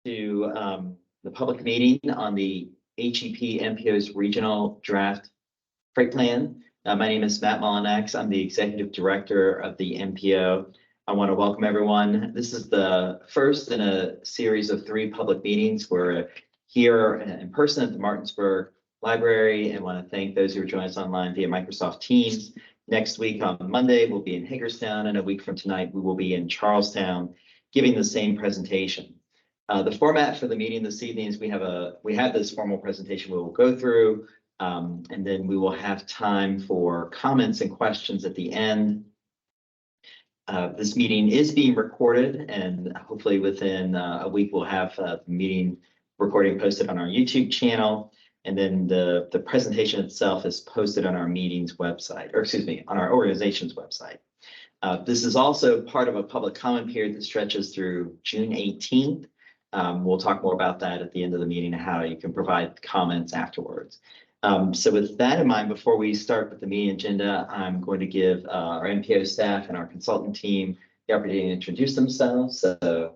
to the public meeting on the HEP MPO's regional draft freight plan. My name is Matt Mullenax. I'm the executive director of the MPO. I want to welcome everyone. This is the first in a series of 3 public meetings. We're here in person at the Martinsburg Library, and want to thank those who are joining us online via Microsoft Teams. Next week on Monday, we'll be in Hagerstown, and a week from tonight, we will be in Charlestown giving the same presentation. The format for the meeting this evening is we have this formal presentation we will go through, and then we will have time for comments and questions at the end. This meeting is being recorded, and hopefully within a week we'll have the meeting recording posted on our YouTube channel, and then the presentation itself is posted on our meetings website, or excuse me, on our organization's website. This is also part of a public comment period that stretches through June 18th. We'll talk more about that at the end of the meeting and how you can provide comments afterwards. So with that in mind, before we start with the meeting agenda, I'm going to give our MPO staff and our consultant team the opportunity to introduce themselves. So,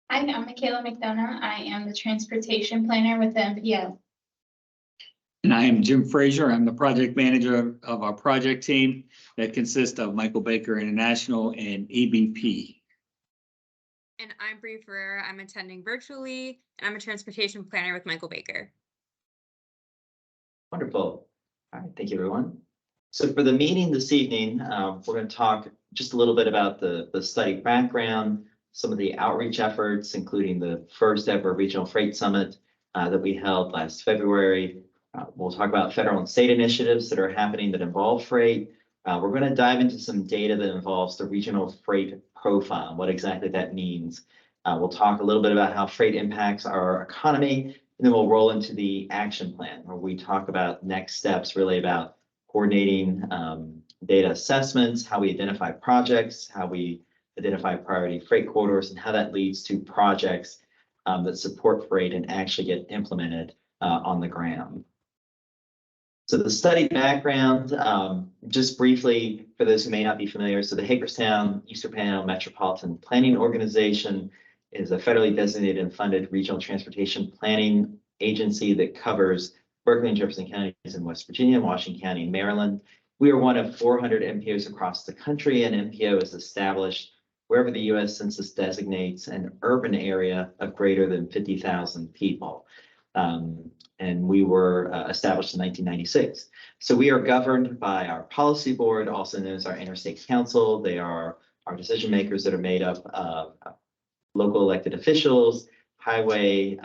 hi, I'm Michaela McDonough. I am the transportation planner with the MPO. And I am Jim Frazier. I'm the project manager of our project team that consists of Michael Baker International and ABP. And I'm Bree Ferreira. I'm attending virtually, and I'm a transportation planner with Michael Baker. Wonderful. All right, thank you, everyone. So for the meeting this evening, we're going to talk just a little bit about the study background, some of the outreach efforts, including the first ever regional freight summit that we held last February. We'll talk about federal and state initiatives that are happening that involve freight. We're going to dive into some data that involves the regional freight profile, what exactly that means. We'll talk a little bit about how freight impacts our economy, and then we'll roll into the action plan, where we talk about next steps, really about coordinating data assessments, how we identify projects, how we identify priority freight corridors, and how that leads to projects that support freight and actually get implemented on the ground. So the study background, just briefly, for those who may not be familiar, so the Hagerstown Eastern Panhandle Metropolitan Planning Organization is a federally designated and funded regional transportation planning agency that covers Berkeley and Jefferson counties in West Virginia, Washington County, and Maryland. We are one of 400 MPOs across the country, and MPO is established wherever the U.S. Census designates an urban area of greater than 50,000 people. And we were established in 1996. So we are governed by our policy board, also known as our interstate council. They are our decision makers that are made up of local elected officials, highway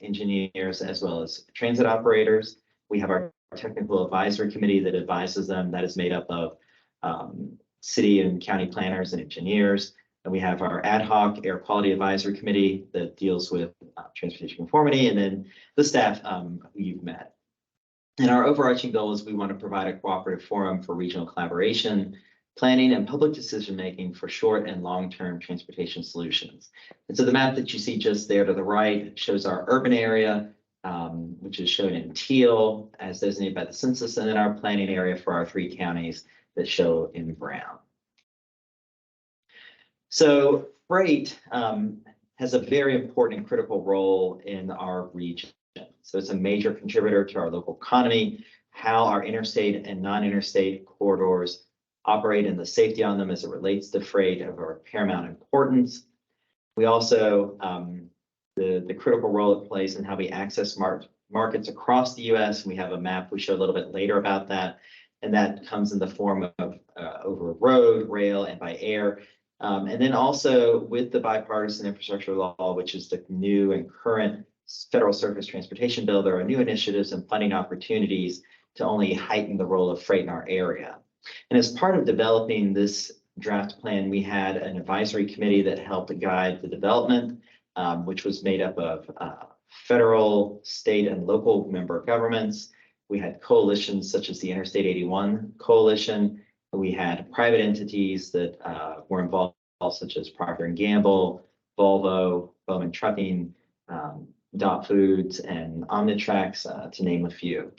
engineers, as well as transit operators. We have our technical advisory committee that advises them. That is made up of city and county planners and engineers. And we have our ad hoc air quality advisory committee that deals with transportation conformity, and then the staff who you've met. And our overarching goal is we want to provide a cooperative forum for regional collaboration, planning, and public decision-making for short and long-term transportation solutions. And so the map that you see just there to the right shows our urban area, which is shown in teal as designated by the census, and then our planning area for our 3 counties that show in brown. So freight has a very important and critical role in our region. So it's a major contributor to our local economy, how our interstate and non-interstate corridors operate, and the safety on them as it relates to freight of our paramount importance. We also, the critical role it plays in how we access markets across the U.S. We have a map we show a little bit later about that, and that comes in the form of over road, rail, and by air. And then also with the bipartisan infrastructure law, which is the new and current federal surface transportation bill, there are new initiatives and funding opportunities to only heighten the role of freight in our area. And as part of developing this draft plan, we had an advisory committee that helped guide the development, which was made up of federal, state, and local member governments. We had coalitions such as the Interstate 81 Coalition. We had private entities that were involved, such as Procter & Gamble, Volvo, Bowman Trucking, Dot Foods, and Omnitrax, to name a few.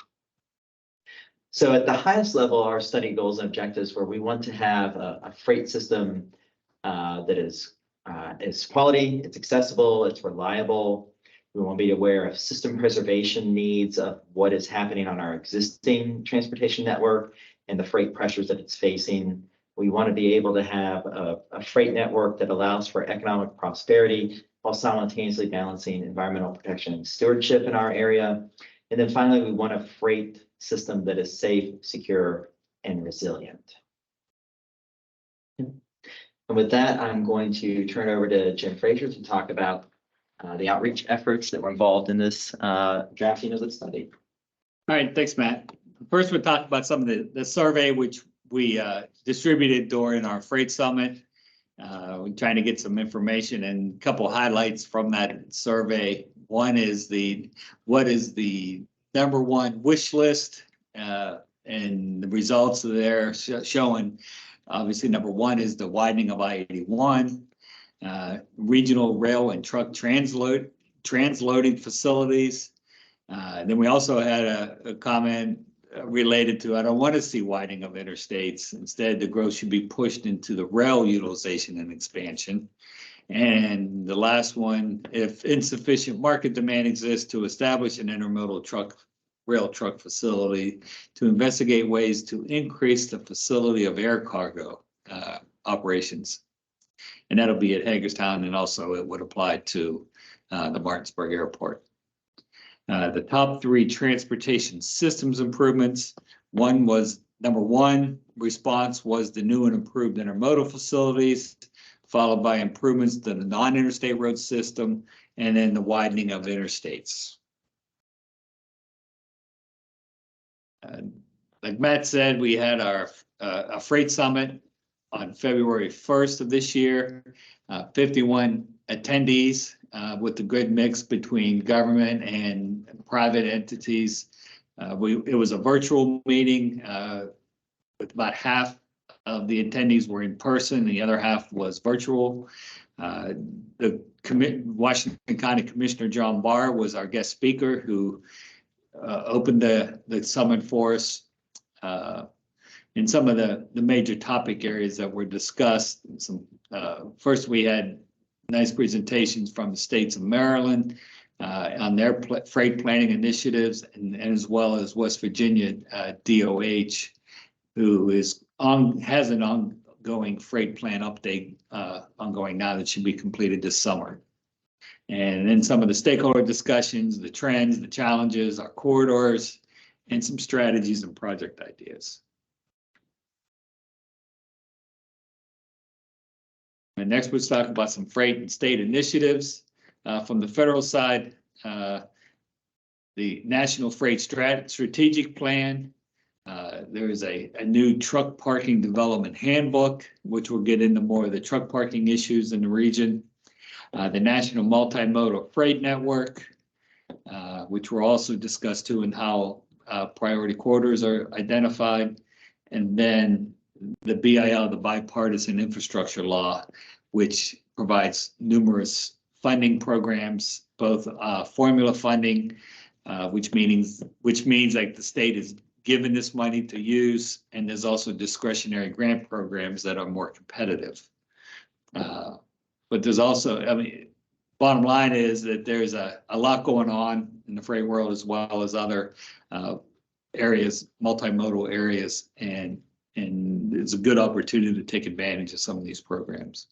So at the highest level, our study goals and objectives were we want to have a freight system that is It's quality, it's accessible, it's reliable. We want to be aware of system preservation needs of what is happening on our existing transportation network and the freight pressures that it's facing. We want to be able to have a freight network that allows for economic prosperity while simultaneously balancing environmental protection and stewardship in our area. And then finally, we want a freight system that is safe, secure, and resilient. And with that, I'm going to turn over to Jim Frazier to talk about the outreach efforts that were involved in this drafting of the study. All right, thanks, Matt. First, we'll talk about some of the survey which we distributed during our freight summit. We're trying to get some information and a couple highlights from that survey. One is what is the #1 wish list, and the results there showing. Obviously, #1 is the widening of I-81, regional rail and truck transloading facilities. Then we also had a comment related to, I don't want to see widening of interstates. Instead, the growth should be pushed into the rail utilization and expansion. And the last one, if insufficient market demand exists to establish an intermodal rail truck facility, to investigate ways to increase the facility of air cargo operations. And that'll be at Hagerstown, and also it would apply to the Martinsburg Airport. The top 3 transportation systems improvements. #1 response was the new and improved intermodal facilities, followed by improvements to the non-interstate road system, and then the widening of interstates. Like Matt said, we had our a freight summit on February 1st of this year. 51 attendees with a good mix between government and private entities. It was a virtual meeting with about half of the attendees were in person, the other half was virtual. The Washington County Commissioner John Barr was our guest speaker, who opened the summit for us. In some of the major topic areas that were discussed. First, we had nice presentations from the states of Maryland on their freight planning initiatives, and as well as West Virginia DOH, who has an ongoing freight plan update ongoing now that should be completed this summer. And then some of the stakeholder discussions, the trends, the challenges, our corridors, and some strategies and project ideas. And next, let's talk about some freight and state initiatives. From the federal side, the National Freight Strategic Plan. There is a new truck parking development handbook, which will get into more of the truck parking issues in the region. The National Multimodal Freight Network, which were also discussed too, and how priority corridors are identified. And then the BIL, the Bipartisan Infrastructure Law, which provides numerous funding programs, both formula funding, which means like the state is given this money to use, and there's also discretionary grant programs that are more competitive. But there's also, I mean, bottom line is that there's a lot going on in the freight world, as well as other areas, multimodal areas, and it's a good opportunity to take advantage of some of these programs.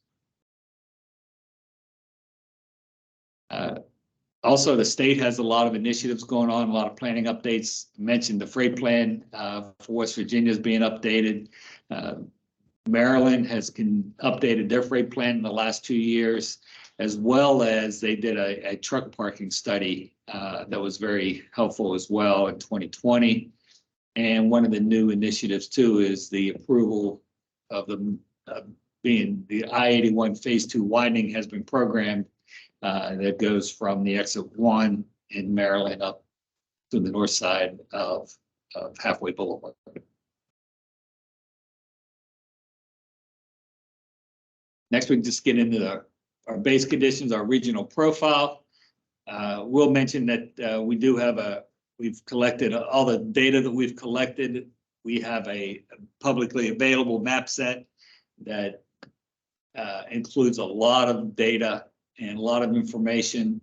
Also, the state has a lot of initiatives going on, a lot of planning updates. I mentioned the freight plan for West Virginia is being updated. Maryland has updated their freight plan in the last 2 years, as well as they did a truck parking study that was very helpful as well in 2020. And one of the new initiatives too is the approval of being the I-81 Phase 2 widening has been programmed. That goes from the exit 1 in Maryland up to the north side of Halfway Boulevard. Next, we just get into our base conditions, our regional profile. We'll mention that we do have we've collected all the data that we've collected. We have a publicly available map set that includes a lot of data and a lot of information.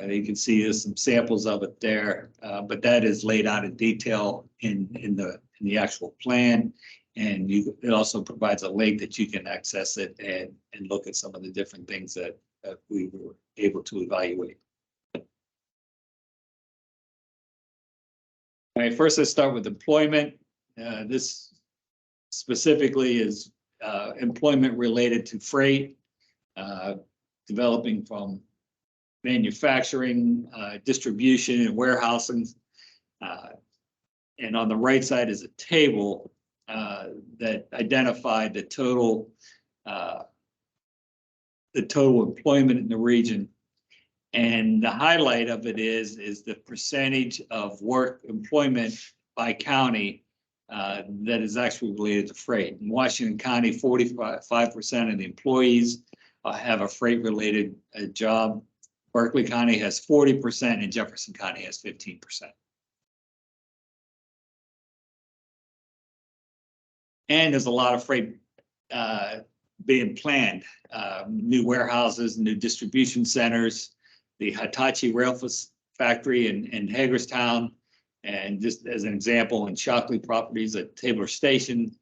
You can see there's some samples of it there, but that is laid out in detail in the actual plan. And it also provides a link that you can access it and look at some of the different things that we were able to evaluate. All right, first let's start with employment. This specifically is employment related to freight, developing from manufacturing, distribution, and warehousing. And on the right side is a table that identified the total employment in the region. And the highlight of it is the percentage of work employment by county that is actually related to freight. In Washington County, 45% of the employees have a freight-related job. Berkeley County has 40%, and Jefferson County has 15%. And there's a lot of freight being planned. New warehouses, new distribution centers, the Hitachi Rail Factory in Hagerstown. And just as an example, in Shockley Properties at Tabor Station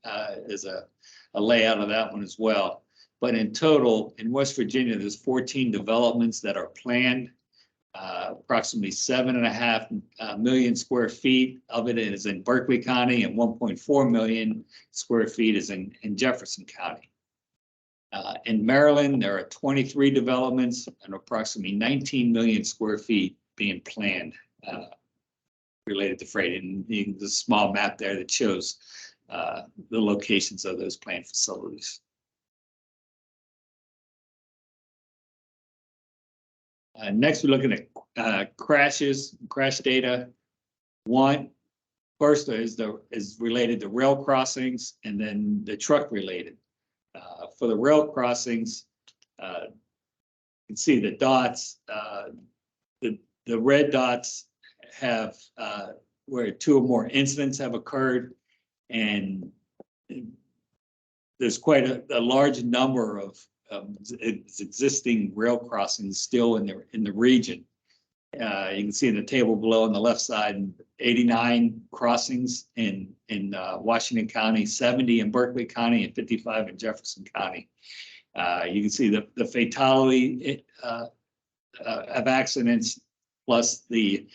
is a layout of that one as well. But in total, in West Virginia, there's 14 developments that are planned. Approximately 7.5 million square feet of it is in Berkeley County, and 1.4 million square feet is in Jefferson County. In Maryland, there are 23 developments and approximately 19 million square feet being planned related to freight. And there's a small map there that shows the locations of those planned facilities. Next, we're looking at crash data. First is related to rail crossings, and then the truck related. For the rail crossings, you can see the dots. The red dots have where 2 or more incidents have occurred, and there's quite a large number of existing rail crossings still in the region. You can see in the table below on the left side, 89 crossings in Washington County, 70 in Berkeley County, and 55 in Jefferson County. You can see the fatality of accidents plus the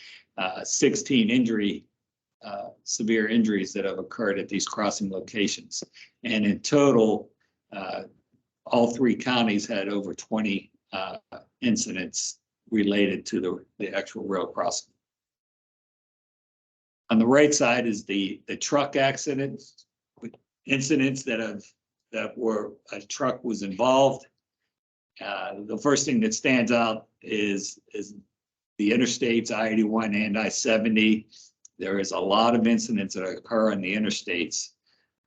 16 severe injuries that have occurred at these crossing locations. And in total, all 3 counties had over 20 incidents related to the actual rail crossing. On the right side is the truck accidents, incidents that were a truck was involved. The first thing that stands out is the interstates, I-81 and I-70. There is a lot of incidents that occur on the interstates.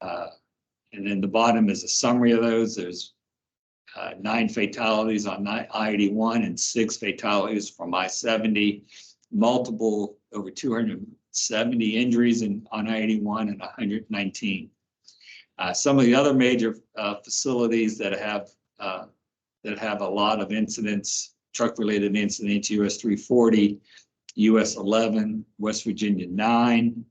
And then the bottom is a summary of those. There's 9 fatalities on I-81 and 6 fatalities from I-70, multiple over 270 injuries on I-81 and 119. Some of the other major facilities that have a lot of incidents, truck-related incidents: US 340, US 11, West Virginia 9,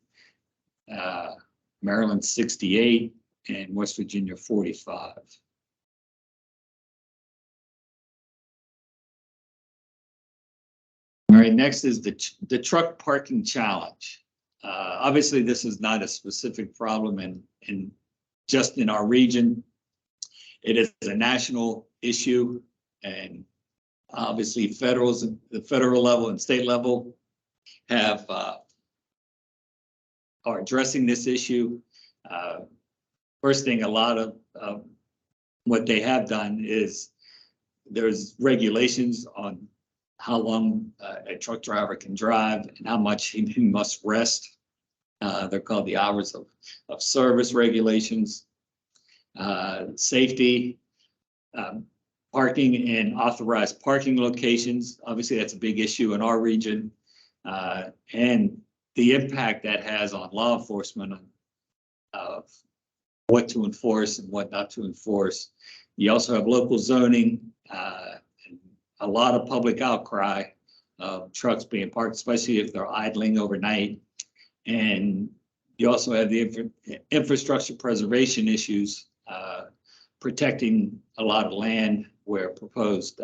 Maryland 68, and West Virginia 45. All right, next is the truck parking challenge. Obviously, this is not a specific problem just in our region. It is a national issue, and obviously the federal level and state level are addressing this issue. First thing, a lot of what they have done is there's regulations on how long a truck driver can drive and how much he must rest. They're called the hours of service regulations. Safety, parking in authorized parking locations. Obviously, that's a big issue in our region. And the impact that has on law enforcement of what to enforce and what not to enforce. You also have local zoning, and a lot of public outcry of trucks being parked, especially if they're idling overnight. And you also have the infrastructure preservation issues, protecting a lot of land where proposed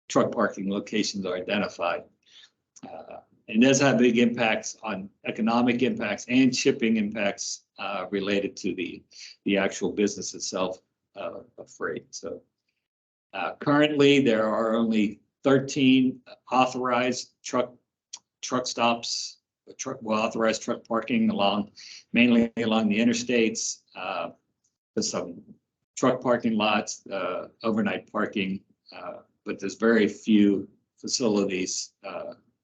truck parking locations are identified. And does have big impacts on economic impacts and shipping impacts related to the actual business itself of freight. So currently there are only 13 authorized truck stops, authorized truck parking mainly along the interstates. There's some truck parking lots, overnight parking, but there's very few facilities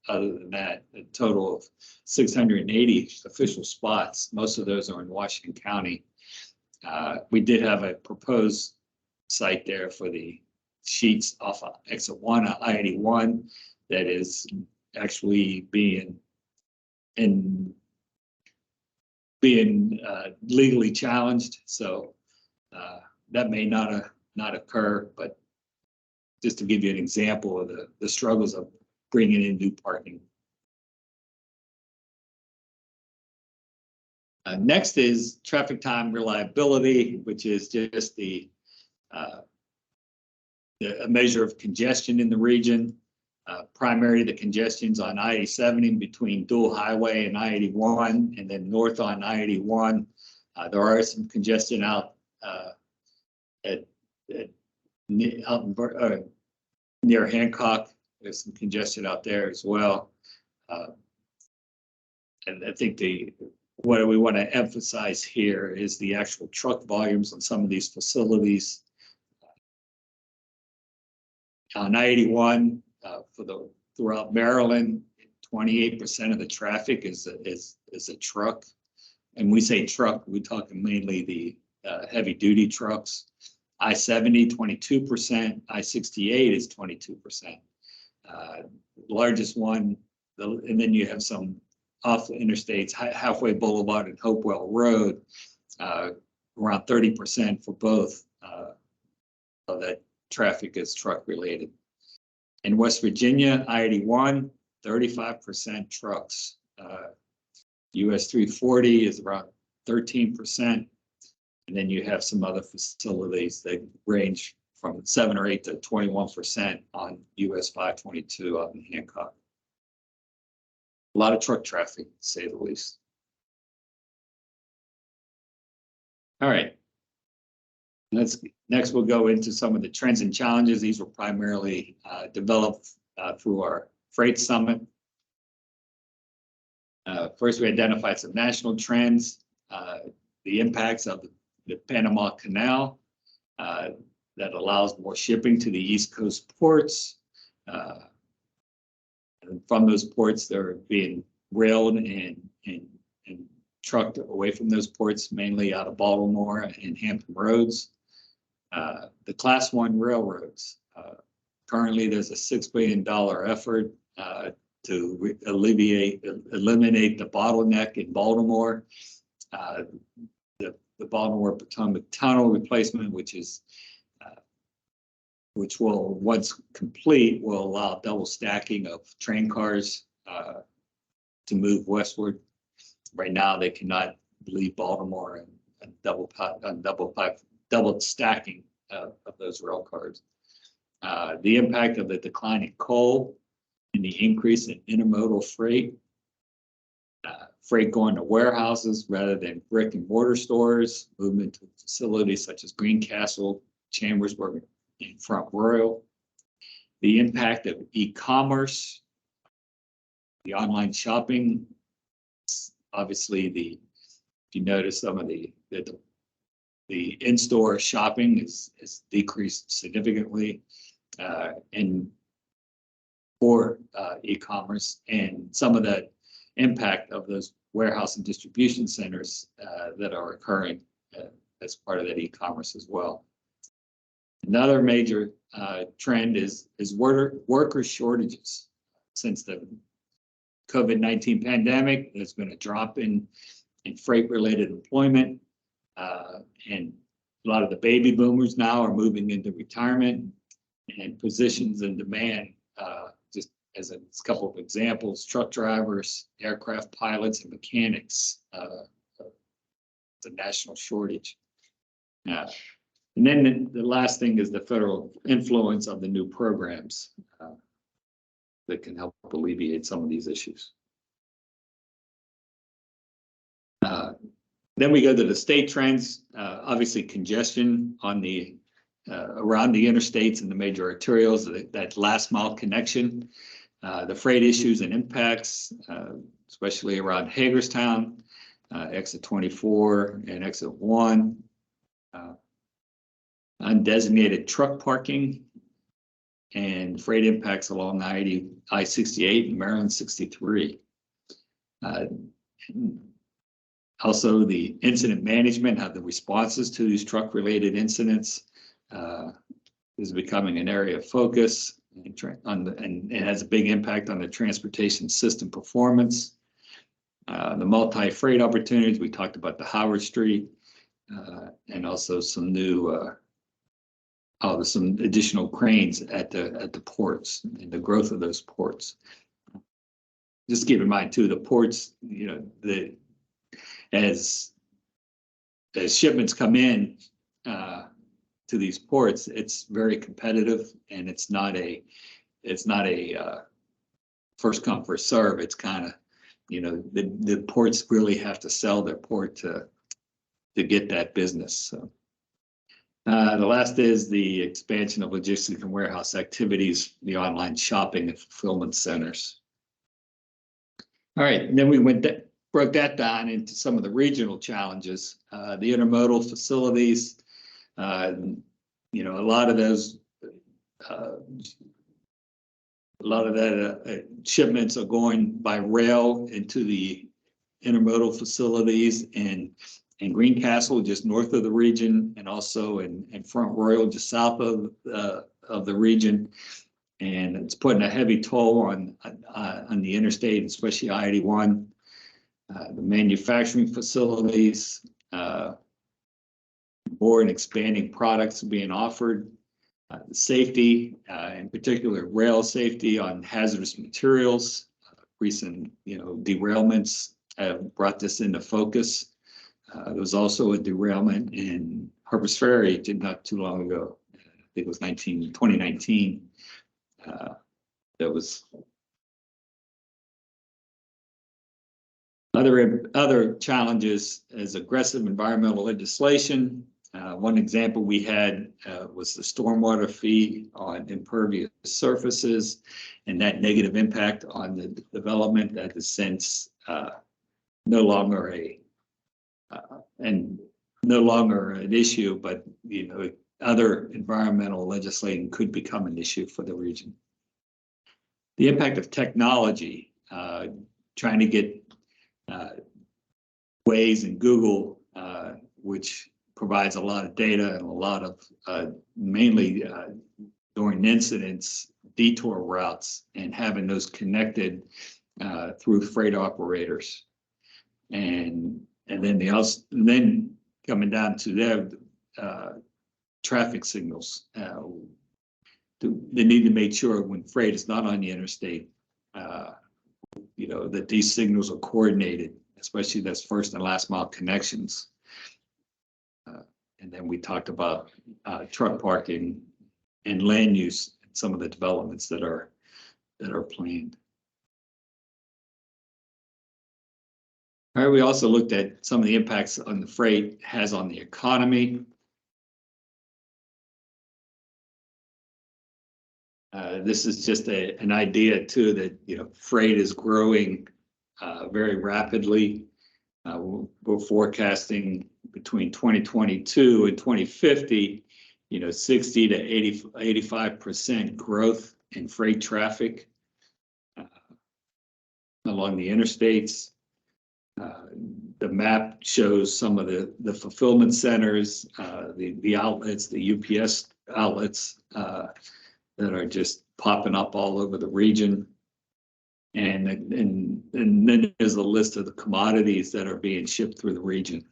other than that. A total of 680 official spots. Most of those are in Washington County. We did have a proposed site there for the sheets off of exit 1 on I-81 that is actually being legally challenged. So that may not occur, but just to give you an example of the struggles of bringing in new parking. Next is traffic time reliability, which is just a measure of congestion in the region. Primarily the congestions on I-80 between dual highway and I-81, and then north on I-81. There are some congestion out near Hancock. There's some congestion out there as well. And I think what we want to emphasize here is the actual truck volumes on some of these facilities. On I-81, throughout Maryland, 28% of the traffic is a truck. And we say truck, we're talking mainly the heavy duty trucks. I-70, 22%, I-68 is 22%. Largest one, and then you have some off the interstates, Halfway Boulevard and Hopewell Road, around 30% for both of that traffic is truck related. In West Virginia, I-81, 35% trucks. US 340 is around 13%. And then you have some other facilities that range from 7 or 8 to 21% on US 522 out in Hancock. A lot of truck traffic, to say the least. All right. Next, we'll go into some of the trends and challenges. These were primarily developed through our freight summit. First, we identified some national trends, the impacts of the Panama Canal that allows more shipping to the East Coast ports. And from those ports, they're being railed and trucked away from those ports, mainly out of Baltimore and Hampton Roads. The Class 1 railroads. Currently, there's a $6 billion effort to eliminate the bottleneck in Baltimore. The Baltimore Potomac Tunnel replacement, which will, once complete, will allow double stacking of train cars to move westward. Right now, they cannot leave Baltimore and double stacking of those rail cars. The impact of the decline in coal and the increase in intermodal freight. Freight going to warehouses rather than brick and mortar stores, movement to facilities such as Greencastle, Chambersburg, and Front Royal. The impact of e-commerce, the online shopping. Obviously, if you notice some of the in-store shopping is decreased significantly for e-commerce, and some of the impact of those warehouse and distribution centers that are occurring as part of that e-commerce as well. Another major trend is worker shortages. Since the COVID-19 pandemic, there's been a drop in freight-related employment, and a lot of the baby boomers now are moving into retirement, and positions in demand, just as a couple of examples, truck drivers, aircraft pilots, and mechanics. It's a national shortage. And then the last thing is the federal influence of the new programs that can help alleviate some of these issues. Then we go to the state trends. Obviously, congestion on the around the interstates and the major arterials, that last mile connection, the freight issues and impacts, especially around Hagerstown, exit 24 and exit 1. Undesignated truck parking and freight impacts along I-68 and Maryland 63. Also, the incident management, how the responses to these truck-related incidents is becoming an area of focus, and it has a big impact on the transportation system performance. The multi-freight opportunities, we talked about the Howard Street, and also some new there's some additional cranes at the ports and the growth of those ports. Just keep in mind too, the ports, you know, as shipments come in to these ports, it's very competitive, and it's not a first come first serve. It's kind of, you know, the ports really have to sell their port to get that business. So. The last is the expansion of logistics and warehouse activities, the online shopping and fulfillment centers. All right, and then we broke that down into some of the regional challenges. The intermodal facilities, you know, a lot of that shipments are going by rail into the intermodal facilities and Greencastle, just north of the region, and also in Front Royal, just south of the region, and it's putting a heavy toll on the interstate, especially I-81. The manufacturing facilities, more and expanding products being offered, the safety, in particular rail safety on hazardous materials. Recent, you know, derailments have brought this into focus. There was also a derailment in Harpers Ferry not too long ago. I think it was 2019. That was other challenges as aggressive environmental legislation. One example we had was the stormwater fee on impervious surfaces, and that negative impact on the development that is since no longer an issue, but you know, other environmental legislation could become an issue for the region. The impact of technology, trying to get Waze and Google, which provides a lot of data and a lot of mainly during incidents, detour routes, and having those connected through freight operators, and then coming down to their traffic signals. They need to make sure when freight is not on the interstate, you know, that these signals are coordinated, especially that's first and last mile connections. And then we talked about truck parking and land use, and some of the developments that are planned. All right, we also looked at some of the impacts on the freight has on the economy. This is just an idea too, that, you know, freight is growing very rapidly. We're forecasting between 2022 and 2050, you know, 60 to 85% growth in freight traffic along the interstates. The map shows some of the fulfillment centers, the outlets, the UPS outlets that are just popping up all over the region. And then there's a list of the commodities that are being shipped through the region.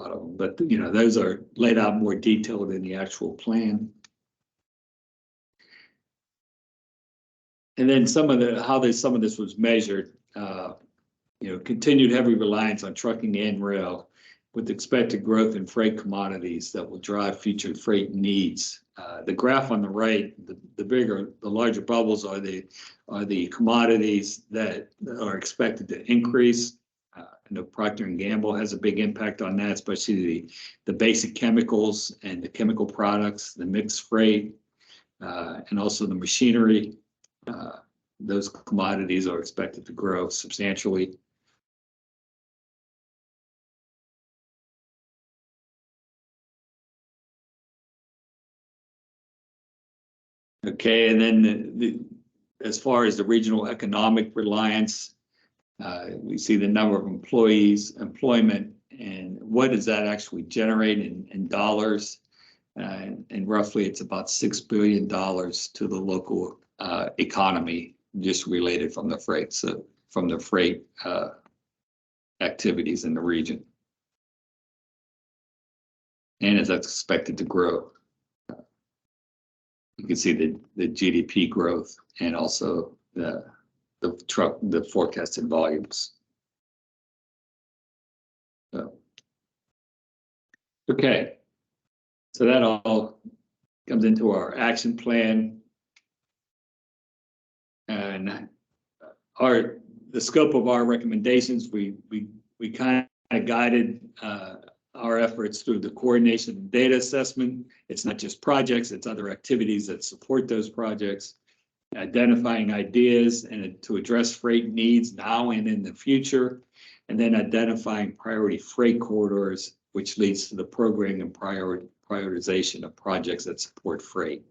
lot of them, but you know, those are laid out more detailed in the actual plan. And then some of this was measured, you know, continued heavy reliance on trucking and rail with expected growth in freight commodities that will drive future freight needs. The graph on the right, the larger bubbles are the commodities that are expected to increase. I know Procter & Gamble has a big impact on that, especially the basic chemicals and the chemical products, the mixed freight, and also the machinery. Those commodities are expected to grow substantially. Okay, and then as far as the regional economic reliance, we see the number of employees, employment, and what does that actually generate in dollars? And roughly it's about $6 billion to the local economy, just related from the freight, so from the freight activities in the region. And it's expected to grow. You can see the GDP growth and also the forecasted volumes. So, okay, so that all comes into our action plan, and the scope of our recommendations. We kind of guided our efforts through the coordination and data assessment. It's not just projects, it's other activities that support those projects, identifying ideas and to address freight needs now and in the future, and then identifying priority freight corridors, which leads to the programming and prioritization of projects that support freight.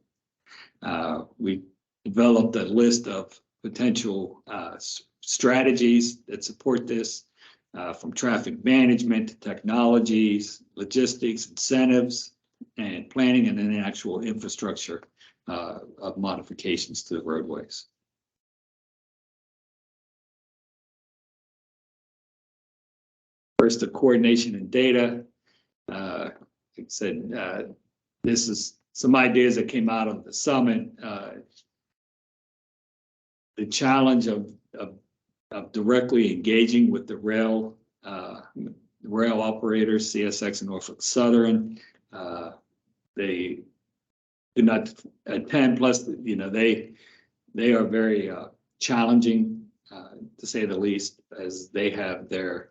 We developed a list of potential strategies that support this, from traffic management to technologies, logistics, incentives, and planning, and then actual infrastructure of modifications to the roadways. First, the coordination and data. Like I said, this is some ideas that came out of the summit. The challenge of directly engaging with the rail operators, CSX and Norfolk Southern. They do not attend, plus, you know, they are very challenging, to say the least, as they have their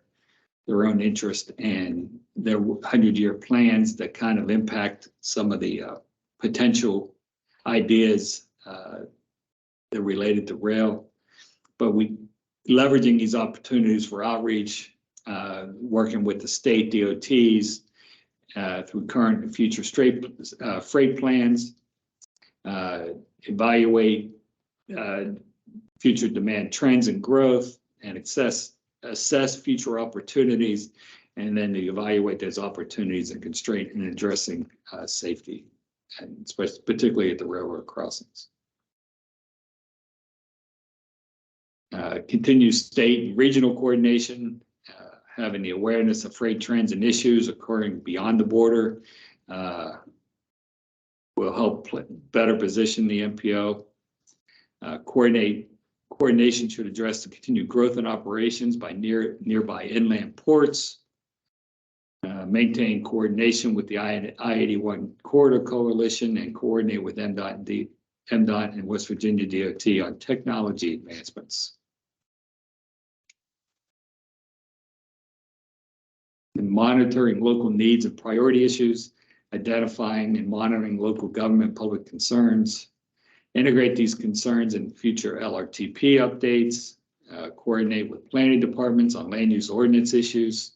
own interest and their 100-year plans that kind of impact some of the potential ideas that are related to rail. But we leveraging these opportunities for outreach, working with the state DOTs through current and future freight plans, evaluate future demand trends and growth, and assess future opportunities, and then to evaluate those opportunities and constraint in addressing safety, and particularly at the railroad crossings. Continue state and regional coordination, having the awareness of freight trends and issues occurring beyond the border will help better position the MPO. Coordination should address the continued growth in operations by nearby inland ports. Maintain coordination with the I-81 Corridor Coalition and coordinate with MDOT and West Virginia DOT on technology advancements. And monitoring local needs and priority issues, identifying and monitoring local government public concerns, integrate these concerns in future LRTP updates, coordinate with planning departments on land use ordinance issues,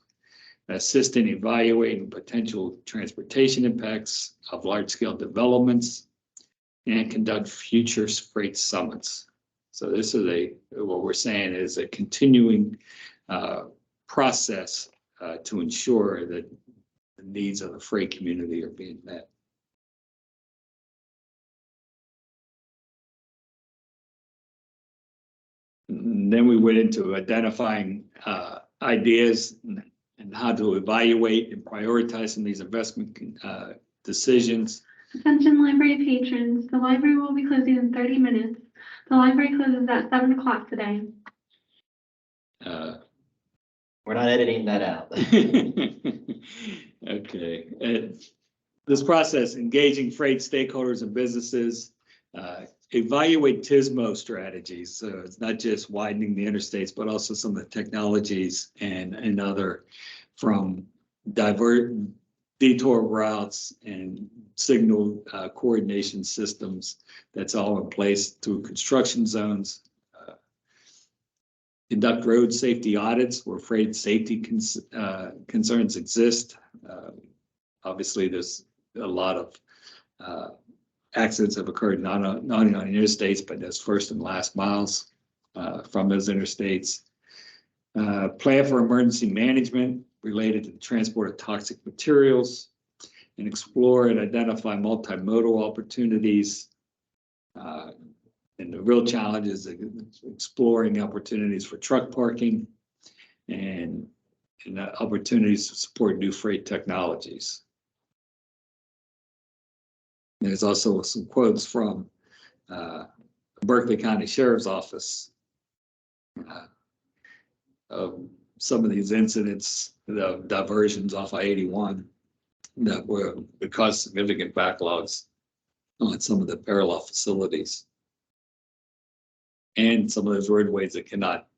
assist in evaluating potential transportation impacts of large-scale developments, and conduct future freight summits. So this is what we're saying is a continuing process to ensure that the needs of the freight community are being met. And then we went into identifying ideas and and how to evaluate and prioritize some of these investment decisions. Attention library patrons, the library will be closing in 30 minutes. The library closes at 7 o'clock today. We're not editing that out. Okay. This process, engaging freight stakeholders and businesses, evaluate TISMO strategies. So it's not just widening the interstates, but also some of the technologies and other from detour routes and signal coordination systems. That's all in place through construction zones. Conduct road safety audits where freight safety concerns exist. Obviously, there's a lot of accidents have occurred not only on interstates, but as first and last miles from those interstates. Plan for emergency management related to the transport of toxic materials, and explore and identify multimodal opportunities. And the real challenge is exploring opportunities for truck parking and opportunities to support new freight technologies. There's also some quotes from Berkeley County Sheriff's Office of some of these incidents, the diversions off of 81 that would cause significant backlogs on some of the parallel facilities. And some of those roadways that cannot,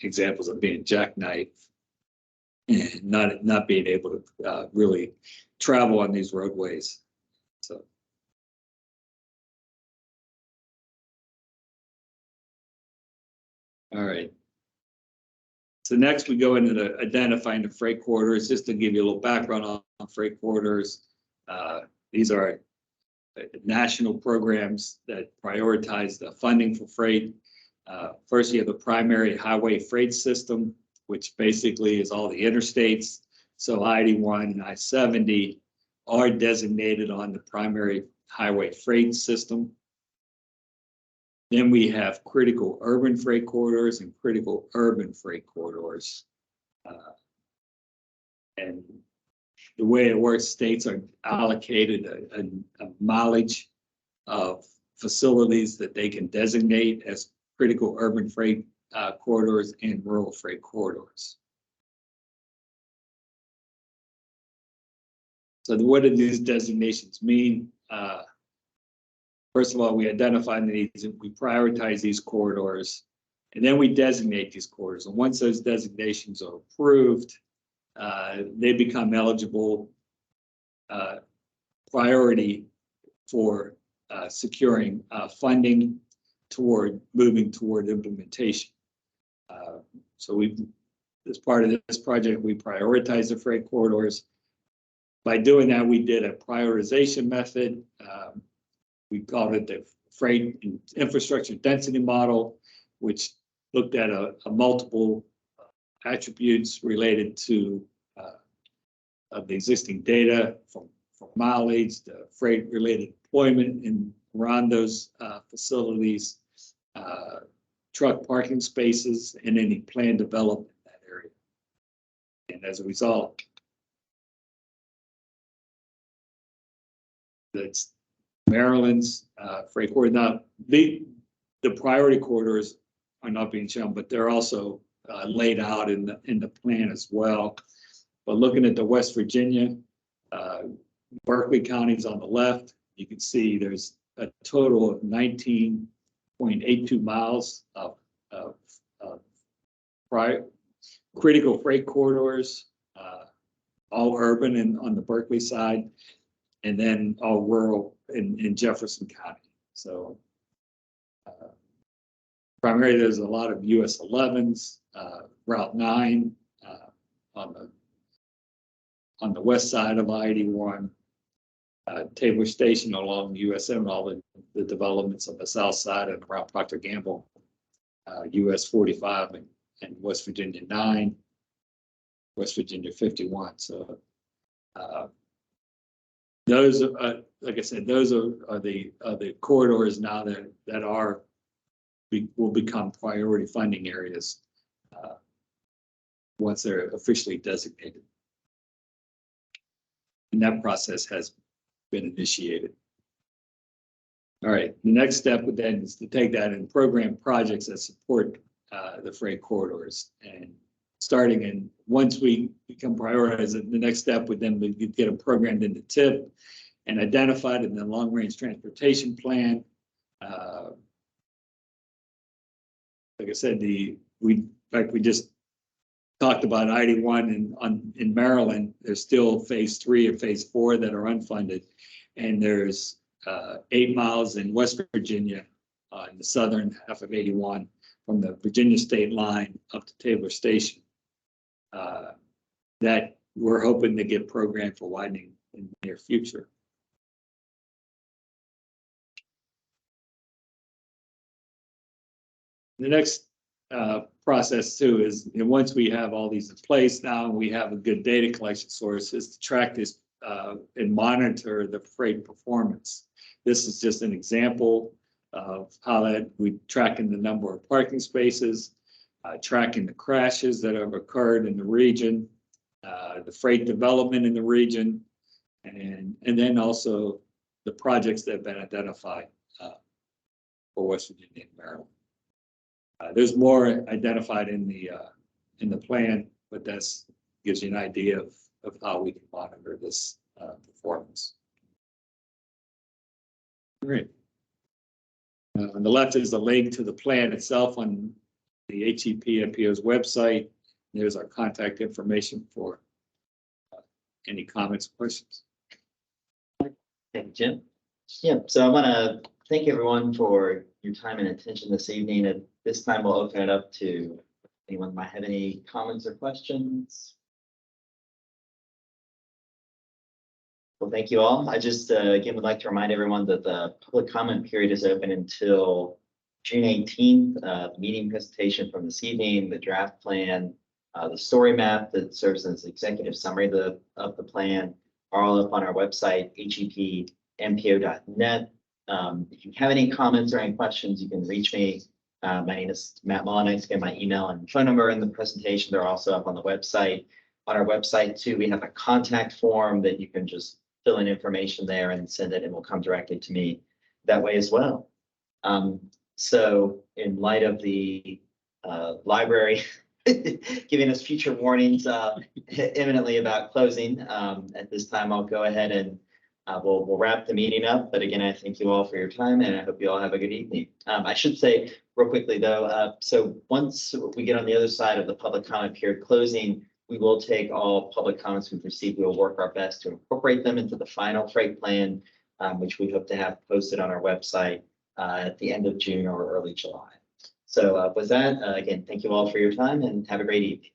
examples of being jackknifed and not being able to really travel on these roadways. So. All right. So next we go into the identifying the freight corridors, just to give you a little background on freight corridors. These are national programs that prioritize the funding for freight. First, you have the primary highway freight system, which basically is all the interstates. So I-81 and I-70 are designated on the primary highway freight system. Then we have critical urban freight corridors and critical urban freight corridors. And the way it works, states are allocated a mileage of facilities that they can designate as critical urban freight corridors and rural freight corridors. So what do these designations mean? First of all, we identify the needs and we prioritize these corridors, and then we designate these corridors. And once those designations are approved, they become eligible priority for securing funding toward moving toward implementation. So as part of this project, we prioritize the freight corridors. By doing that, we did a prioritization method. We called it the freight and infrastructure density model, which looked at a multiple attributes related to the existing data from mileage, the freight related deployment in around those facilities, truck parking spaces, and any planned development in that area. And as a result, that's Maryland's freight corridor. Now, the priority corridors are not being shown, but they're also laid out in the plan as well. But looking at the West Virginia, Berkeley County is on the left. You can see there's a total of 19.82 miles of critical freight corridors, all urban and on the Berkeley side, and then all rural in Jefferson County. So primarily there's a lot of US 11s, Route 9 on the west side of I-81, Tabor Station along USM, all the developments on the south side and around Procter Gamble, US 45 and West Virginia 9, West Virginia 51. So those are, like I said, those are the corridors now that will become priority funding areas once they're officially designated. And that process has been initiated. All right, the next step would then is to take that and program projects that support the freight corridors. And starting in, once we become prioritized, the next step would then be get them programmed into TIP and identified in the long-range transportation plan. Like I said, we just talked about ID1 in Maryland. There's still phase 3 and phase 4 that are unfunded. And there's 8 miles in West Virginia in the southern half of 81 from the Virginia state line up to Taylor Station that we're hoping to get programmed for widening in the near future. The next process too is, you know, once we have all these in place now, we have a good data collection source, is to track this and monitor the freight performance. This is just an example of how that we tracking the number of parking spaces, tracking the crashes that have occurred in the region, the freight development in the region, and then also the projects that have been identified for West Virginia and Maryland. There's more identified in the plan, but that's gives you an idea of how we can monitor this performance. Great. On the left is the link to the plan itself on the HEP MPO's website. There's our contact information for any comments, questions. Thank you, Jim. Yeah, so I want to thank everyone for your time and attention this evening. At this time, we'll open it up to anyone who might have any comments or questions. Well, thank you all. I just, again, would like to remind everyone that the public comment period is open until June 18th. The meeting presentation from this evening, the draft plan, the story map that serves as executive summary of the plan are all up on our website, hepmpo.net. If you have any comments or any questions, you can reach me. My name is Matt Mullenax. Again, my email and phone number in the presentation. They're also up on the website. On our website too, we have a contact form that you can just fill in information there and send it, and it will come directly to me that way as well. So in light of the library giving us future warnings imminently about closing, at this time, I'll go ahead and we'll wrap the meeting up. But again, I thank you all for your time, and I hope you all have a good evening. I should say real quickly though, so once we get on the other side of the public comment period closing, we will take all public comments we've received. We will work our best to incorporate them into the final freight plan, which we hope to have posted on our website at the end of June or early July. So with that, again, thank you all for your time and have a great evening.